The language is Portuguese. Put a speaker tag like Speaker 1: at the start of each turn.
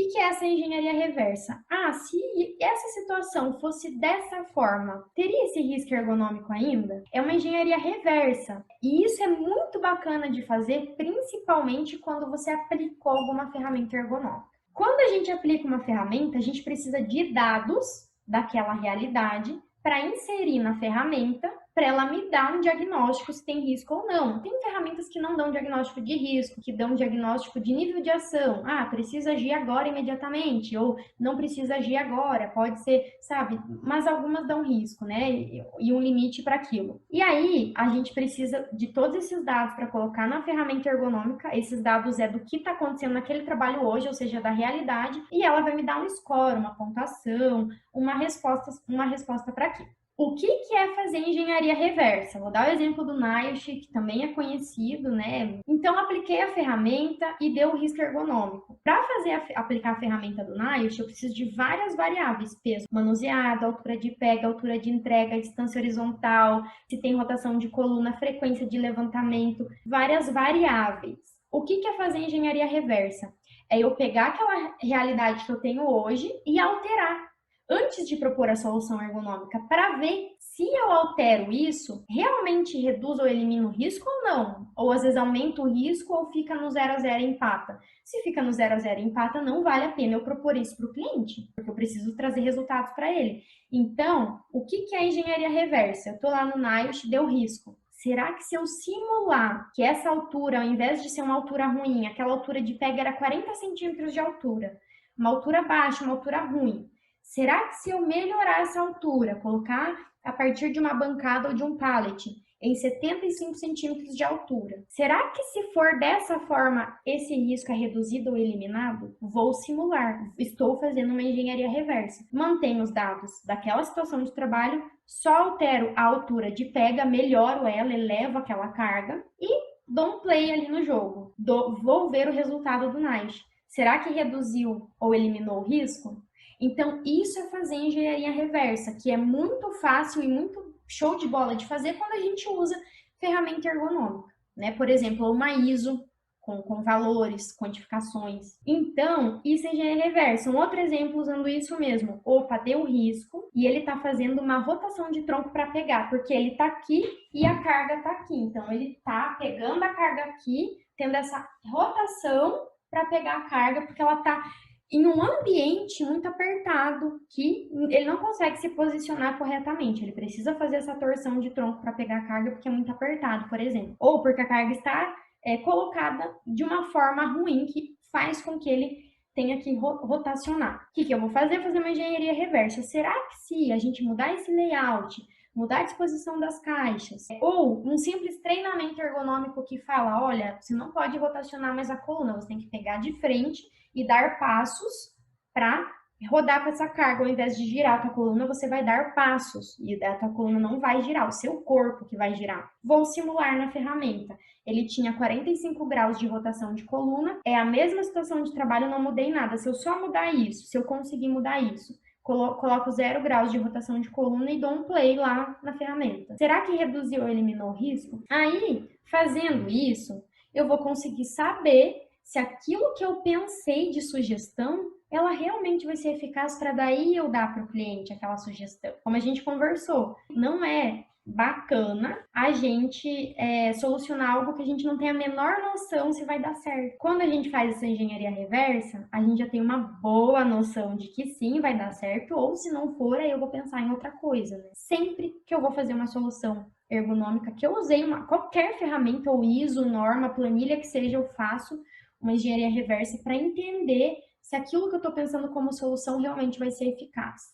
Speaker 1: que é essa engenharia reversa? Ah, se essa situação fosse dessa forma, teria esse risco ergonômico ainda? É uma engenharia reversa. E isso é muito bacana de fazer, principalmente quando você aplicou alguma ferramenta ergonômica. Quando a gente aplica uma ferramenta, a gente precisa de dados daquela realidade para inserir na ferramenta, para ela me dar um diagnóstico se tem risco ou não. Tem ferramentas que não dão diagnóstico de risco, que dão diagnóstico de nível de ação. Ah, precisa agir agora imediatamente, ou não precisa agir agora, pode ser, sabe? Mas algumas dão risco, né? E um limite para aquilo. E aí, a gente precisa de todos esses dados para colocar na ferramenta ergonômica. Esses dados é do que está acontecendo naquele trabalho hoje, ou seja, da realidade, e ela vai me dar um score, uma pontuação, uma resposta para aquilo. O que é fazer engenharia reversa? Vou dar o exemplo do NIOSH, que também é conhecido, né? Então, apliquei a ferramenta e deu o risco ergonômico. Para aplicar a ferramenta do NIOSH, eu preciso de várias variáveis: peso manuseado, altura de pega, altura de entrega, distância horizontal, se tem rotação de coluna, frequência de levantamento, várias variáveis. O que é fazer engenharia reversa? É eu pegar aquela realidade que eu tenho hoje e alterar antes de propor a solução ergonômica, para ver se eu altero isso, realmente reduz ou elimina o risco ou não. Ou às vezes aumenta o risco ou fica no 0 a 0 e empata. Se fica no 0 a 0 e empata, não vale a pena eu propor isso para o cliente, porque eu preciso trazer resultados para ele. Então, o que é engenharia reversa? Eu estou lá no NIOSH, deu risco. Será que se eu simular que essa altura, ao invés de ser uma altura ruim, aquela altura de pega era 40 centímetros de altura, uma altura baixa, uma altura ruim, será que se eu melhorar essa altura, colocar a partir de uma bancada ou de um pallet em 75 centímetros de altura, será que se for dessa forma esse risco é reduzido ou eliminado? Vou simular, estou fazendo uma engenharia reversa. Mantenho os dados daquela situação de trabalho, só altero a altura de pega, melhoro ela, elevo aquela carga e dou um play ali no jogo. Vou ver o resultado do NIOSH. Será que reduziu ou eliminou o risco? Então, isso é fazer engenharia reversa, que é muito fácil e muito show de bola de fazer quando a gente usa ferramenta ergonômica, né? Por exemplo, uma ISO com valores, quantificações. Então, isso é engenharia reversa. Um outro exemplo usando isso mesmo. Opa, deu risco e ele está fazendo uma rotação de tronco para pegar, porque ele está aqui e a carga está aqui. Então, ele está pegando a carga aqui, tendo essa rotação para pegar a carga, porque ela está em um ambiente muito apertado que ele não consegue se posicionar corretamente. Ele precisa fazer essa torção de tronco para pegar a carga porque é muito apertado, por exemplo. Ou porque a carga está colocada de uma forma ruim que faz com que ele tenha que rotacionar. O que eu vou fazer? Fazer uma engenharia reversa. Será que se a gente mudar esse layout, mudar a disposição das caixas, ou um simples treinamento ergonômico que fala, olha, você não pode rotacionar mais a coluna, você tem que pegar de frente e dar passos para rodar com essa carga. Ao invés de girar a tua coluna, você vai dar passos e a tua coluna não vai girar, o seu corpo que vai girar. Vou simular na ferramenta. Ele tinha 45 graus de rotação de coluna, é a mesma situação de trabalho, não mudei nada. Se eu só mudar isso, se eu conseguir mudar isso, coloco 0 graus de rotação de coluna e dou um play lá na ferramenta. Será que reduziu ou eliminou o risco? Aí, fazendo isso, eu vou conseguir saber se aquilo que eu pensei de sugestão, ela realmente vai ser eficaz para daí eu dar para o cliente aquela sugestão. Como a gente conversou, não é bacana a gente solucionar algo que a gente não tem a menor noção se vai dar certo. Quando a gente faz essa engenharia reversa, a gente já tem uma boa noção de que sim, vai dar certo, ou se não for, aí eu vou pensar em outra coisa, né? Sempre que eu vou fazer uma solução ergonômica, que eu usei qualquer ferramenta ou ISO, norma, planilha que seja, eu faço uma engenharia reversa para entender se aquilo que eu estou pensando como solução realmente vai ser eficaz.